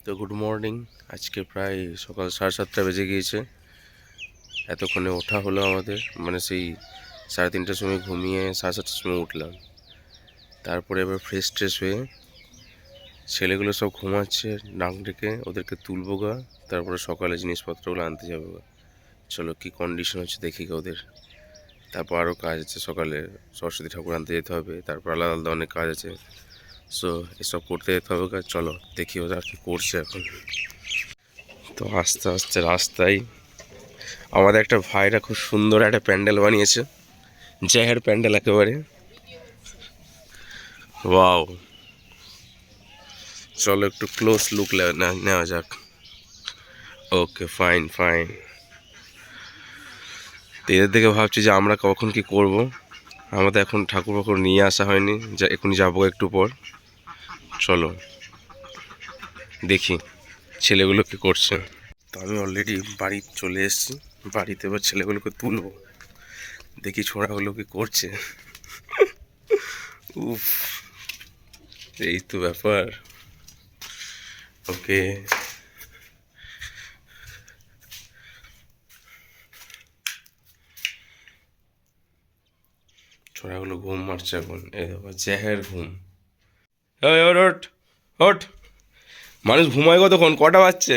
তো good morning. আজকে প্রায় সকাল 7:30 বেজে গিয়েছে। এতক্ষণে ওঠা হলো আমাদের, মানে সেই 3:30টার সময় ঘুমিয়ে 7:30টার সময় উঠলাম। তারপরে এবার ফ্রেশ ট্রেশ হয়ে ছেলেগুলো সব ঘুমাচ্ছে, ডাক ডেকে ওদেরকে তুলবো গা। তারপরে সকালে জিনিসপত্রগুলো আনতে যাবো গা। চলো কি কন্ডিশন হচ্ছে দেখি গা ওদের। তারপর আরও কাজ আছে, সকালে সরস্বতী ঠাকুর আনতে যেতে হবে, তারপর আলাদা আলাদা অনেক কাজ আছে। সো এসব করতে যেতে হবে গা। চলো দেখি ওরা কি করছে এখন। তো আস্তে আস্তে রাস্তায় আমাদের একটা ভাইরা খুব সুন্দর একটা প্যান্ডেল বানিয়েছে, জাহের প্যান্ডেল একেবারে। ওয়াও, চলো একটু ক্লোজ লুক নেওয়া যাক। ওকে, ফাইন ফাইন। তো এদের দেখে ভাবছি যে আমরা কখন কি করব। আমাদের এখন ঠাকুর ফাকুর নিয়ে আসা হয়নি, যা এখনই যাবো একটু পর। চলো দেখি ছেলেগুলো কি করছে। তো আমি অলরেডি বাড়ি চলে এসেছি। বাড়িতে এবার ছেলেগুলোকে তুলবো, দেখি ছোড়াগুলো কি করছে। উফ, এই তো ব্যাপার। ওকে, ছোড়াগুলো ঘুম মারছে এখন। এই দেখো জাহের ঘুম। ওই ওঠ ওঠ ওঠ, মানুষ ঘুমায় কতক্ষণ, কটা বাজছে?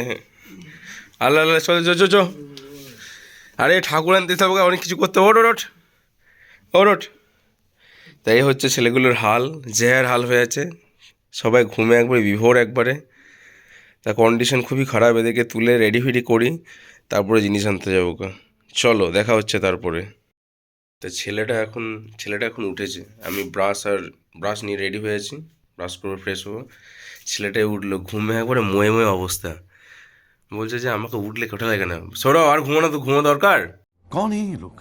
আল্লাহ আল্লাহ, চলে চো চো চো। আরে ঠাকুর আনতে হবে, অনেক কিছু করতে। ওঠ ওঠ ওঠ ওঠ ওঠ। তাই হচ্ছে ছেলেগুলোর হাল, জাহের হাল হয়ে আছে। সবাই ঘুমে একবারে বিভোর একবারে। তা কন্ডিশন খুবই খারাপ। এদেরকে তুলে রেডি ফেডি করি, তারপরে জিনিস আনতে যাবো গা। চলো দেখা হচ্ছে তারপরে। তা ছেলেটা এখন উঠেছে। আমি ব্রাশ নিয়ে রেডি হয়েছি, ব্রাশ করবো, ফ্রেশ হবো। ছেলেটাই উঠলো, ঘুমে একবারে ময়ে ময়ে অবস্থা। বলছে যে আমাকে উঠলে কোঠা লাগে না, সরো আর ঘুমানো, তো ঘুমো দরকার। कौन है ये लोग?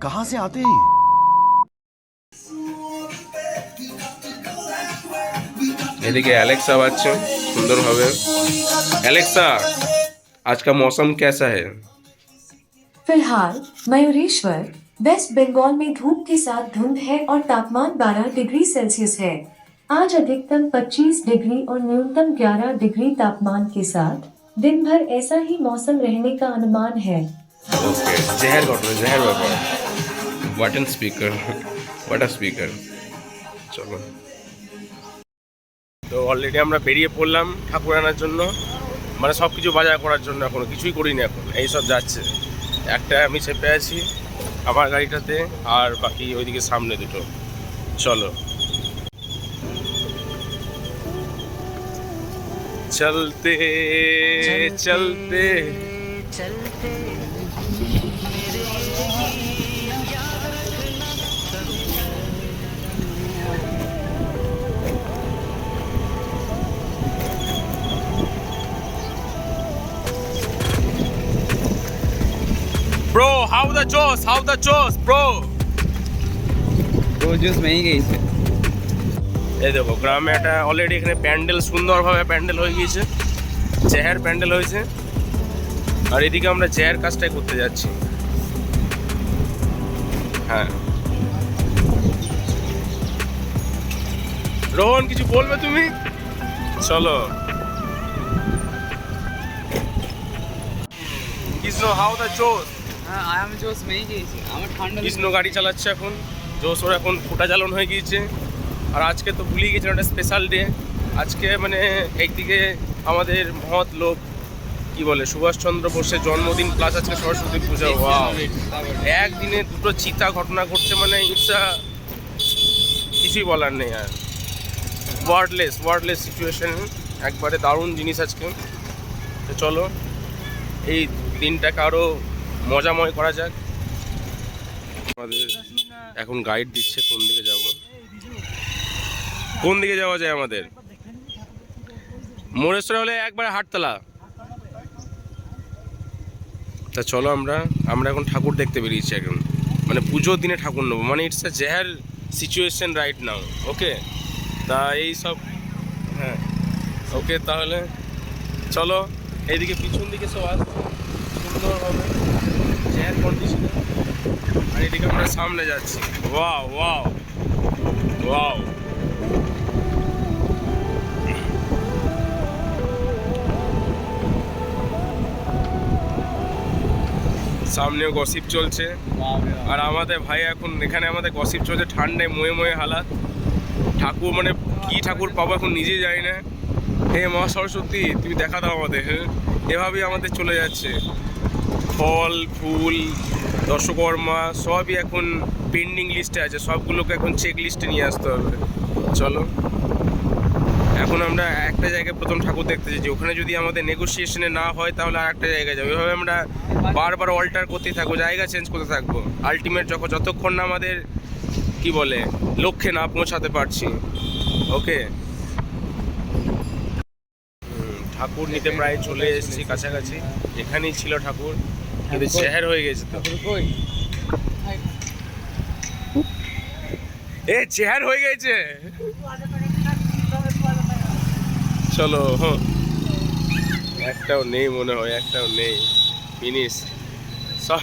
कहां से आते हैं? এদিকে অ্যালেক্সা বাজছে সুন্দরভাবে। অ্যালেক্সা, आज का मौसम कैसा है? फिलहाल मयूरेश्वर वेस्ट बंगाल में धूप के साथ धुंध है और तापमान 12 डिग्री सेल्सियस है। आज अधिकतम 25 डिग्री और न्यूनतम 11 डिग्री तापमान के साथ दिन भर ऐसा ही मौसम रहने का अनुमान है। ओके, जहर बाबा, button speaker, what a speaker. চলো, তো অলরেডি আমরা বেরিয়ে পড়লাম ঠাকুর আনার জন্য, মানে সব কিছু বাজার করার জন্য। এখনো কিছুই করিনি, এখন এই সব যাচ্ছে। একটা আমি চেপে আছি আমার গাড়িটাতে, আর বাকি ওইদিকে সামনে দুটো। চলো চলতে চলতে চলতে। Bro, how the Joes, bro? Juice মেয়ে গেছে। এই দেখো গ্রামে একটা অলরেডি এখানে প্যান্ডেল, সুন্দরভাবে প্যান্ডেল হয়ে গিয়েছে, জাহের প্যান্ডেল হয়েছে। আর এদিকে আমরা জাহের কাজটাই করতে যাচ্ছি। হ্যাঁ, রোহন কিছু বলবে তুমি? চলো। কৃষ্ণ, হাউ দ্য জোস? হ্যাঁ, আমি জোস মেয়ে গেছি। আমার ঠান্ডা। কৃষ্ণ গাড়ি চালাচ্ছে এখন, জোস ওর এখন ফোটা জ্বালন হয়ে গিয়েছে। আর আজকে তো ভুলেই গেছেন একটা স্পেশাল ডে। আজকে মানে একদিকে আমাদের মহৎ লোক কি বলে সুভাষচন্দ্র বোসের জন্মদিন, প্লাস আজকে সরস্বতী পূজা। ওয়াও, একদিনে দুটো চিতা ঘটনা ঘটছে, মানে ইটস কিছুই বলার নেই আর। ওয়ার্ডলেস সিচুয়েশন, একবারে দারুণ জিনিস আজকে। তো চলো এই দিনটাকে আরও মজাময় করা যাক। আমাদের এখন গাইড দিচ্ছে কোন দিকে যাব, কোন দিকে যাওয়া যায়। আমাদের মোরেশ্বর হলে একবারে হাটতলা। তা চলো আমরা এখন ঠাকুর দেখতে বেরিয়েছি এখন, মানে পুজোর দিনে ঠাকুর নেবো, মানে ইটস আ জাহের সিচুয়েশন রাইট নাও। ওকে, তা এই সব। হ্যাঁ ওকে, তাহলে চলো। এইদিকে পিছন দিকে সব আসছে সুন্দরভাবে জাহের কন্ডিশনে, আর এদিকে আমরা সামনে যাচ্ছি। ওয়াও ওয়াও ওয়াও, সামনেও গসিপ চলছে। আর আমাদের ভাই এখন এখানে আমাদের গসিপ চলছে, ঠান্ডায় ময়ে ময়ে হালাত। ঠাকুর মানে কি ঠাকুর পাবো এখন নিজে যাই না। হে মা সরস্বতী তুমি দেখা দাও আমাদের। হ্যাঁ, এভাবেই আমাদের চলে যাচ্ছে। ফল ফুল দশকর্মা সবই এখন পেন্ডিং লিস্টে আছে, সবগুলোকে এখন চেক লিস্টে নিয়ে আসতে হবে। চলো এখন আমরা একটা জায়গায় প্রথম ঠাকুর দেখতে চাইছি, ওখানে যদি আমাদের নেগোসিয়েশনে না হয় তাহলে আর একটা জায়গায় যাবো। এভাবে আমরা বারবার অল্টার করতেই থাকবো, জায়গা চেঞ্জ করতে থাকবো। আলটিমেট যতক্ষণ না আমাদের কি বলে লক্ষ্যে না পৌঁছাতে পারছি। ওকে, ঠাকুর নিতে প্রায় চলে এসেছি কাছাকাছি। এখানেই ছিল ঠাকুর, কিন্তু চেহার হয়ে গেছে তো। এ চেহার হয়ে গেছে। চলো, একটাও নেই মনে হয়, একটাও নেই, ফিনিশ সব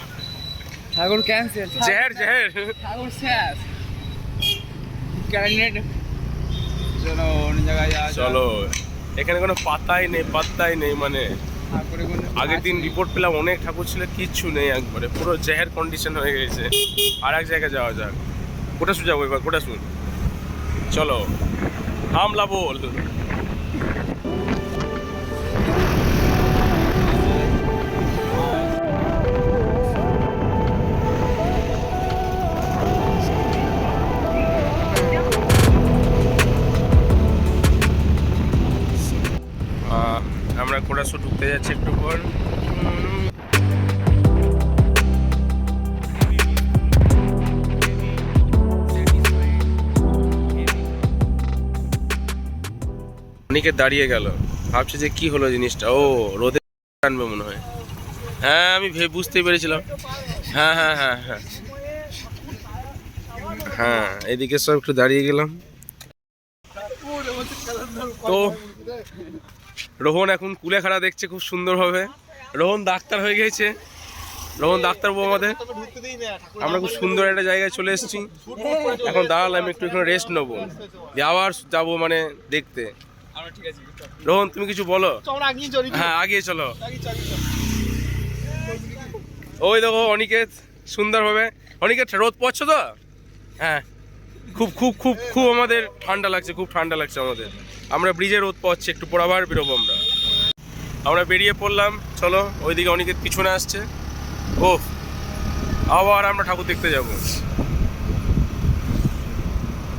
ঠাকুর ক্যান্সেল। চেহার ঠাকুর শেষ। ক্যান্ডিডেট চলো অন্য জায়গায় যাওয়া যাক। চলো, এখানে কোনো পাত্তাই নেই মানে। ঠাকুরের কোনো আগের দিন রিপোর্ট পেলাম অনেক ঠাকুর ছিল, কিচ্ছু নেই, একবারে পুরো জেহের কন্ডিশন হয়ে গেছে। আর এক জায়গায় যাওয়া যাক। কোটা শু যাবো এবার, কোটা শুন। চলো হামলা বল। আমরা কোটাসু ঢুকতে যাচ্ছি একটু পর। অনেকে দাঁড়িয়ে গেল, ভাবছে যে কি হলো জিনিসটা। ও রোদে আনবে মনে হয়। হ্যাঁ আমি বুঝতেই পেরেছিলাম। হ্যাঁ হ্যাঁ হ্যাঁ হ্যাঁ হ্যাঁ, এদিকে সব একটু দাঁড়িয়ে গেলাম। তো রোহন এখন কুলেখাড়া দেখছে খুব সুন্দরভাবে। রোহন ডাক্তার হয়ে গেছে, রোহন ডাক্তারবাবু আমাদের। আমরা খুব সুন্দর একটা জায়গায় চলে এসেছি। এখন দাঁড়ালাম একটু, এখানে রেস্ট নেবো, দিয়ে আবার যাবো মানে দেখতে। রোহন তুমি কিছু বলো। হ্যাঁ আগিয়ে চলো। ওই দেখো অনিকেত সুন্দরভাবে। অনিকেত রোদ পড়ছ তো? হ্যাঁ, খুব খুব খুব খুব আমাদের ঠান্ডা লাগছে, খুব ঠান্ডা লাগছে আমাদের। আমরা ব্রিজে রোদ পাচ্ছি, একটু পর আবার বেরোবো আমরা বেরিয়ে পড়লাম। চলো, ওইদিকে অনিকেত পিছনে আসছে। ও আবার আমরা ঠাকুর দেখতে যাব।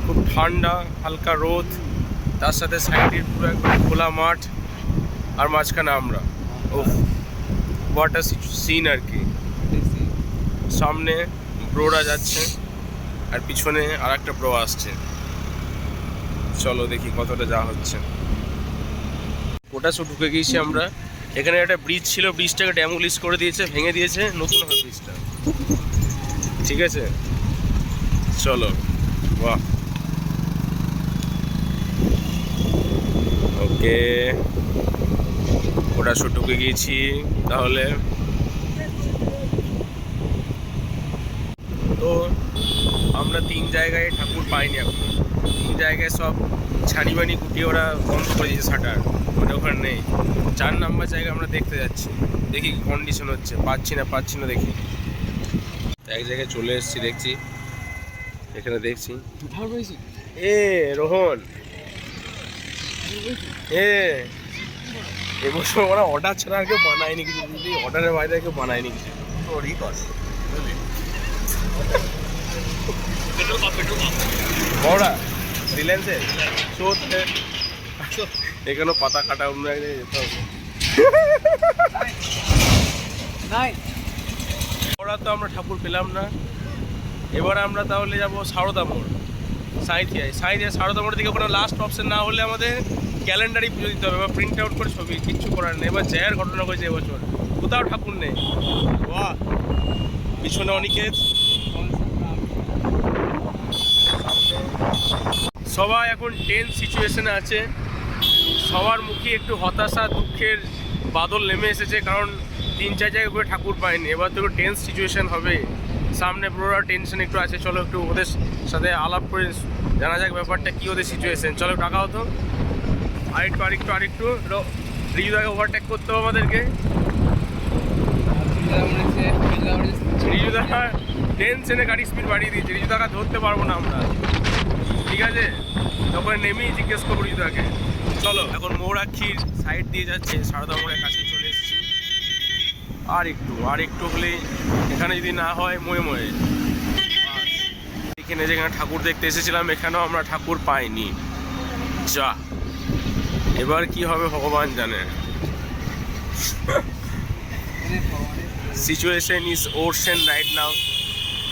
খুব ঠান্ডা, হালকা রোদ, তার সাথে সাইডের পুরো একদম খোলা মাঠ, আর মাঝখানে আমরা। ও হোয়াট আ সিন আর কি। সামনে ব্রোরা যাচ্ছে আর পিছনে আর একটা ব্রো আসছে। চলো দেখি কতটা যা হচ্ছে। ওটা সব ঢুকে গিয়েছি আমরা। এখানে একটা ব্রিজ ছিল, ব্রিজটাকে ড্যামোলিশ করে দিয়েছে, ভেঙে দিয়েছে, নতুন হবে ব্রিজটা। ঠিক আছে চলো। বাহ, ওকে ওটা সব ঢুকে গিয়েছি তাহলে। তো আমরা 3 জায়গায় ঠাকুর পাইনি এখন। 3 জায়গায় সব ছানিবানি গুটিয়ে ওরা বন্ধ করে দিয়েছে শাটার, মানে ওখানে নেই। 4 নাম্বার জায়গা আমরা দেখতে যাচ্ছি, দেখি কি কন্ডিশন হচ্ছে। পাচ্ছি না দেখি। এক জায়গায় চলে এসেছি, দেখছি এখানে দেখছি। এ রোহন, এবছর ওরা অর্ডার ছাড়া আর কেউ বানায়নি কিছু, বুঝলি? অর্ডারের বাইরে কেউ বানায়নি কিছু। বড়া রিলায়েন্সের এখানেও পাতা কাটা অন্য এক জায়গায় যেতে হবে। ওরা তো আমরা ঠাকুর পেলাম না। এবার আমরা তাহলে যাবো সারদা মোড়, সাঁইথিয়ায় সারদা মোড়ের দিকে। ওখানে লাস্ট অপশন না হলে আমাদের ক্যালেন্ডারই পুজো দিতে হবে বা প্রিন্ট আউট করে ছবি, কিচ্ছু করার নেই। এবার জয়ের ঘটনা হয়েছে এবছর, কোথাও ঠাকুর নেই। বাহ, পিছনে অনিকেত। সবাই এখন টেন্স সিচুয়েশনে আছে, সবার মুখে একটু হতাশা দুঃখের বাদল নেমে এসেছে, কারণ 3-4 জায়গায় করে ঠাকুর পায়নি। এবার তো একটু টেন্স সিচুয়েশন হবে। সামনে পুরো টেনশন একটু আছে। চলো একটু ওদের সাথে আলাপ করে জানা যাক ব্যাপারটা কি, ওদের সিচুয়েশন। চলো টাকা হতো আরেকটু রিজুদাকে ওভারটেক করতে হবে আমাদেরকে। রিজুদা টেনশনে গাড়ি স্পিড বাড়িয়ে দিয়েছে, রিজুদাকে ধরতে পারবো না আমরা, ঠিক আছে? তখন নেমেই জিজ্ঞেস করবো রিজুদাকে। চলো এখন মৌরাক্ষীর সাইড দিয়ে যাচ্ছে, সারদা মোড়ের কাছে চলে এসেছি। আর একটু হলেই এখানে যদি না হয় ময়ে এখানে যেখানে ঠাকুর দেখতে এসেছিলাম এখানেও আমরা ঠাকুর পাইনি। যা, এবার কি হবে ভগবান জানে। Situation is worsen right now,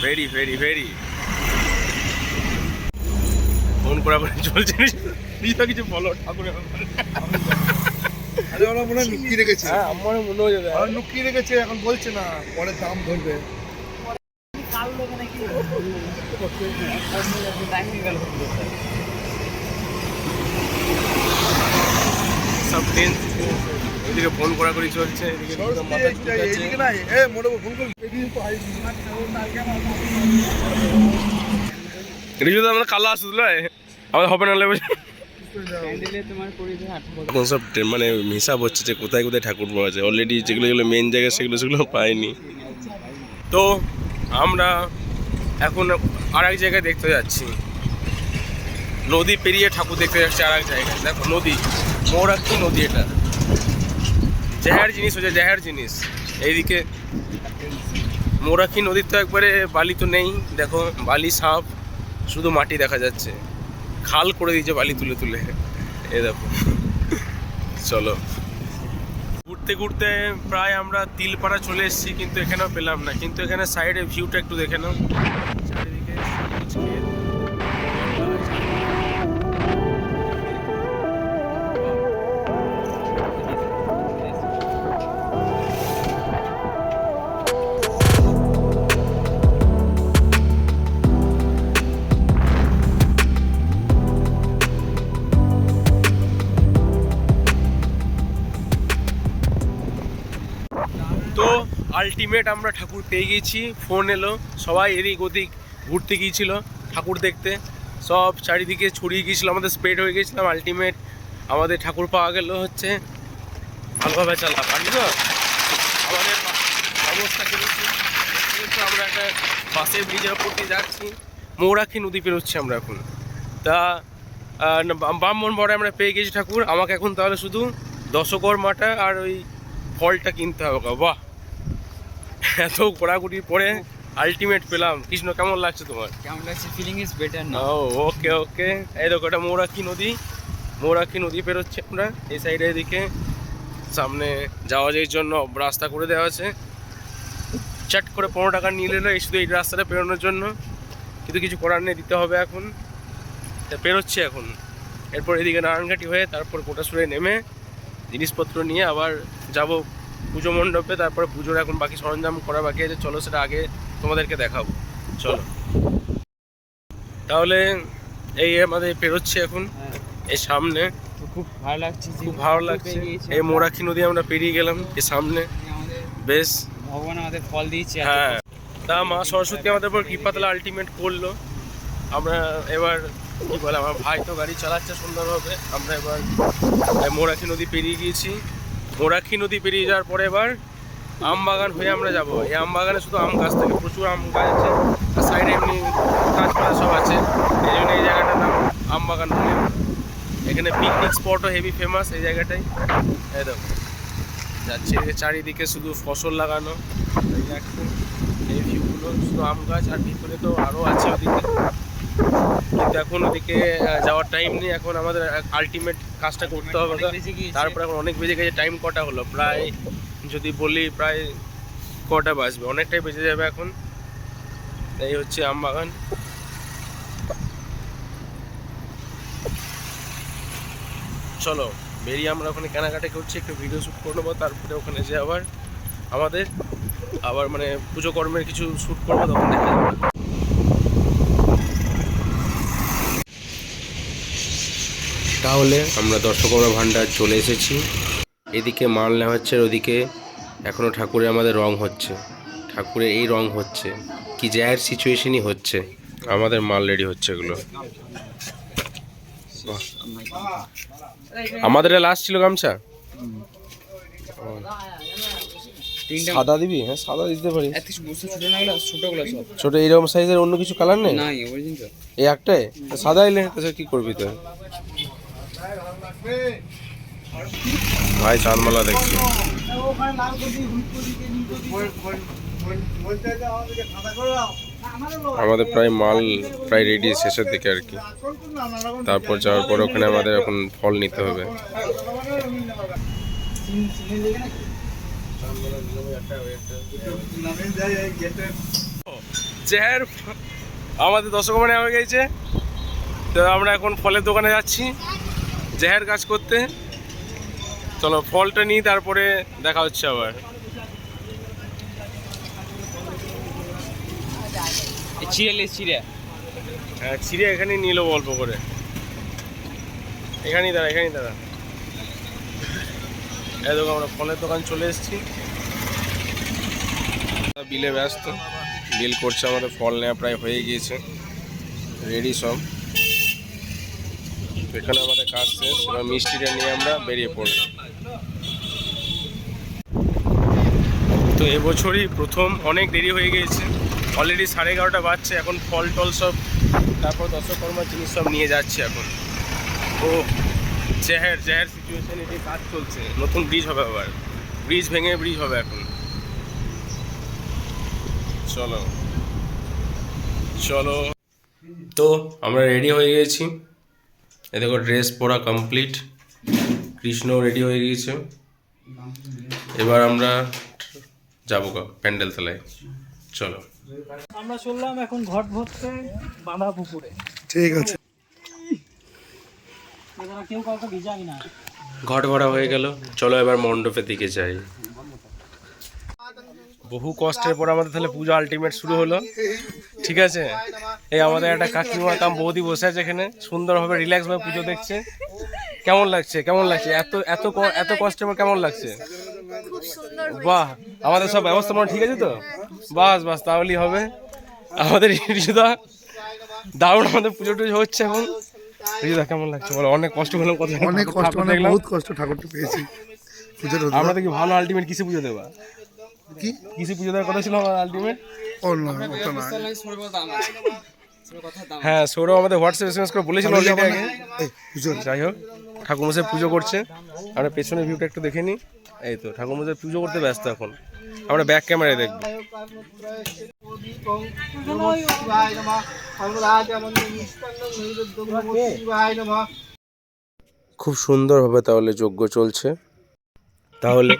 very very very. Phone করা চলছে, কিছু বলো ঠাকুরের ব্যাপারে। আরে ওরা মনে হয় লুকিয়ে রেখেছে। হ্যাঁ আমার মনে হয়ে যাবে, ওরা লুকিয়ে রেখেছে, এখন বলছে না, পরে দাম ধরবে। সব টেন্স, ওইদিকে ফোন করি চলছে, এদিকে মাথা চুলকাচ্ছে। এইদিকে নাই, এ মোড়ে ফোন করবি। রিজুদা আমরা কালো আসুদ লয়, আমাদের হবে না লেবে। এখন সব মানে হিসাব হচ্ছে যে কোথায় কোথায় ঠাকুর পাওয়া যায়। অলরেডি যেগুলো মেন জায়গা সেগুলো পাইনি। তো আমরা এখন আর এক জায়গায় দেখতে যাচ্ছি, নদী পেরিয়ে ঠাকুর দেখতে যাচ্ছি আর এক জায়গায়। দেখো নদী, মৌরাক্ষী নদী, এটা জাহের জিনিস হচ্ছে, জাহের জিনিস। এইদিকে মৌরাক্ষী নদীর তো একবারে বালি তো নেই, দেখো বালি সাফ, শুধু মাটি দেখা যাচ্ছে, খাল করে দিয়েছে বালি তুলে তুলে। এ দেখো, চলো ঘুরতে ঘুরতে প্রায় আমরা তিলপাড়া চলে এসেছি, কিন্তু এখানেও পেলাম না। কিন্তু এখানে সাইডে ভিউটা একটু দেখে নাও, চারিদিকে সবুজ ক্ষেত। তো আলটিমেট আমরা ঠাকুর পেয়ে গেছি, ফোন এলো, সবাই এদিক ওদিক ঘুরতে গিয়েছিল ঠাকুর দেখতে, সব চারিদিকে ছড়িয়ে গিয়েছিল, আমাদের স্প্রেড হয়ে গেছিলাম। আলটিমেট আমাদের ঠাকুর পাওয়া গেল হচ্ছে, ভালোভাবে চালা পারি না আমাদের অবস্থা করেছি। আমরা একটা বাসের ব্রিজের ওপর দিয়ে যাচ্ছি, মৌরাক্ষী নদী পেরোচ্ছি আমরা এখন। তা ব্রাহ্মণ বড়ে আমরা পেয়ে গেছি ঠাকুর। আমাকে এখন তাহলে শুধু দশকর্মাটা আর ওই ফলটা কিনতে হবে। বাহ, এত ঘোরাঘুরির পরে আলটিমেট পেলাম। কৃষ্ণ, কেমন লাগছে তোমার? কেমন লাগছে? ফিলিং ইজ বেটার না। ও ওকে ওকে। এই দেখো, এটা মৌরাক্ষী নদী পেরোচ্ছে আমরা এই সাইডে। এদিকে সামনে যাওয়া যাওয়ার জন্য রাস্তা করে দেওয়া আছে, চাট করে 15 টাকা নিয়ে নিল এই শুধু এই রাস্তাটা পেরোনোর জন্য, কিন্তু কিছু করার নেই, দিতে হবে এখন। তা পেরোচ্ছে এখন। এরপর এদিকে নারায়ণঘাটি হয়ে তারপর কোটাসুরে নেমে জিনিসপত্র নিয়ে আবার যাব পুজো মণ্ডপে। তারপরে পুজোর এখন বাকি সরঞ্জাম করা বাকি আছে, চলো সেটা আগে তোমাদেরকে দেখাবো। চলো তাহলে, এই আমাদের পেরোচ্ছে এখন এই সামনে, খুব ভালো লাগছে, খুব ভালো লাগছে। এই মৌরাক্ষী নদী আমরা পেরিয়ে গেলাম এই সামনে, বেশ ভগবান আমাদের ফল দিয়েছে। হ্যাঁ, তা মা সরস্বতী আমাদের উপর কৃপাতলা আলটিমেট করলো। আমরা এবার কি বলে, আমার ভাই তো গাড়ি চালাচ্ছে সুন্দরভাবে। আমরা এবার মৌরাক্ষী নদী পেরিয়ে গিয়েছি। মৌরাক্ষী নদী পেরিয়ে যাওয়ার পরে এবার আম বাগান হয়ে আমরা যাব। এই আম বাগানে শুধু আম গাছ থাকে, প্রচুর আম গাছ আছে, আর সাইডে এমনি গাছপালা সব আছে। এই জন্য এই জায়গাটার নাম আম বাগান বলে। এখানে পিকনিক স্পটও হেভি ফেমাস এই জায়গাটাই। এই দেখো যাচ্ছে, চারিদিকে শুধু ফসল লাগানো, এই ভিউগুলো শুধু আম গাছ, আর ভিতরে তো আরও আছে ওদিকে, কিন্তু এখন ওদিকে যাওয়ার টাইম নেই। এখন আমাদের আলটিমেট কাজটা করতে হবে। তারপর এখন অনেক বেজে গেছে, টাইম কটা হলো প্রায়, যদি বলি প্রায় কটা বাজবে, অনেকটাই বেজে যাবে এখন। এই হচ্ছে আম বাগান। চলো বেরিয়ে আমরা ওখানে কেনাকাটা করছি, একটু ভিডিও শ্যুট করে নেবো, তারপরে ওখানে যে আবার মানে পুজো কর্মের কিছু শ্যুট করবো, তখন দেখা যাবে। তাহলে আমরা দর্শকর্মা ভান্ডার চলে এসেছি। এদিকে মাল নেওয়া হচ্ছে, ওদিকে এখনও ঠাকুরের আমাদের রং হচ্ছে, ঠাকুরের এই রং হচ্ছে, কি জায়ের সিচুয়েশনই হচ্ছে, আমাদের মাল রেডি হচ্ছে এগুলো। আমাদের লাস্ট ছিল গামছা, তিনটা সাদা দিবি? হ্যাঁ সাদা দিতে পারি। এত বস্তু ছোট না গুলো, ছোটগুলো সব ছোট এইরকম সাইজের অন্য কিছু কালার নেই? নাই অরিজিন তো। এই একটাই তো সাদা এলে তাছাড়া কি করবি তুই? ভাই চাঁদমালা দেখছি। আমাদের প্রায় মাল প্রায় রেডি, শেষের দিকে আর কি। তারপর যাওয়ার পর ওখানে আমাদের এখন ফল নিতে হবে। জেহের আমাদের দশকর্মা নেওয়া হয়ে গেছে, তো আমরা এখন ফলের দোকানে যাচ্ছি জেহের কাজ করতে। চলো ফলটা নিই, তারপরে দেখা হচ্ছে আবার। চিড়ে হ্যাঁ ছিঁড়ে এখানেই নিল অল্প করে, এখানেই দাঁড়া এখানেই দাঁড়া। এই দেখো আমরা ফলের দোকান চলে এসেছি, বিলে ব্যস্ত, বিল করছে। আমাদের ফল নেওয়া প্রায় হয়ে গিয়েছে, রেডি সব। এখানে আমাদের কাজ শেষ, এবার মিষ্টিটা নিয়ে আমরা বেরিয়ে পড়ব। তো এবছরই প্রথম, অনেক দেরি হয়ে গিয়েছে, অলরেডি 11:30 বাজছে। এখন ফল টল সব, তারপর দশকর্মার জিনিস সব নিয়ে যাচ্ছে এখন। ও জেহের সিচুয়েশন, এটি কাজ চলছে, নতুন ব্রিজ হবে আবার, ব্রিজ ভেঙে ব্রিজ হবে এখন। চলো চলো, তো আমরা রেডি হয়ে গেছি। এ দেখো ড্রেস পরা কমপ্লিট, কৃষ্ণ রেডি হয়ে গিয়েছে। এবার আমরা যাবো প্যান্ডেল তলায়, চলো। আমরা চললাম এখন ঘট ভরতে বাঁধা পুকুরে। ঠিক আছে। এখানে কেউ কাউকে ভিজাই না। ঘট ভরা হয়ে গেল, চলো এবার মণ্ডপের দিকে যাই। বহু কষ্টের পর আমাদের তাহলে পুজো আলটিমেট শুরু হলো, ঠিক আছে। এই আমাদের একটা কাকিমা কাম বৌদি বসে আছে এখানে, সুন্দরভাবে রিল্যাক্স ভাবে পুজো দেখছে। কেমন লাগছে এত এত এত কষ্টের পর কেমন লাগছে? বাহ, আমাদের সব ব্যবস্থা মনে ঠিক আছে তো? বাস তাহলেই হবে। আমাদের রিজুদা দারুণ, আমাদের পুজো টুজো হচ্ছে এখন। রিজুদা কেমন লাগছে বলো? অনেক কষ্ট হলাম, কত অনেক কষ্ট, ঠাকুর মানে দেখলাম। বহুত কষ্ট ঠাকুরটা পেয়েছি। পুজোর আমরা তো কি ভালো আলটিমেট কিসে পুজো দেবা? কি কিসে পুজো দেওয়ার কথা ছিল আমার আলটিমেট? ও না, ওটা না। হ্যাঁ, সৌরভ আমাদের হোয়াটসঅ্যাপ এসএমএস করে বলেছিল অলরেডি আগে। এই পুজো যাই হোক, ঠাকুরমশাই পুজো করছে, আমরা পেছনের ভিউটা একটু দেখে নিই। এই তো ঠাকুরমশাই পুজো করতে ব্যস্ত এখন, আমরা ব্যাক ক্যামেরায় দেখব। খুব সুন্দরভাবে তাহলে যজ্ঞ চলছে। তাহলে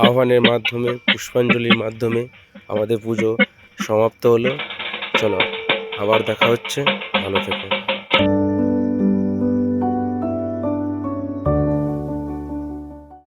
আহ্বানের মাধ্যমে, পুষ্পাঞ্জলির মাধ্যমে আমাদের পুজো সমাপ্ত হলো। চলো আবার দেখা হচ্ছে, ভালো থেকো।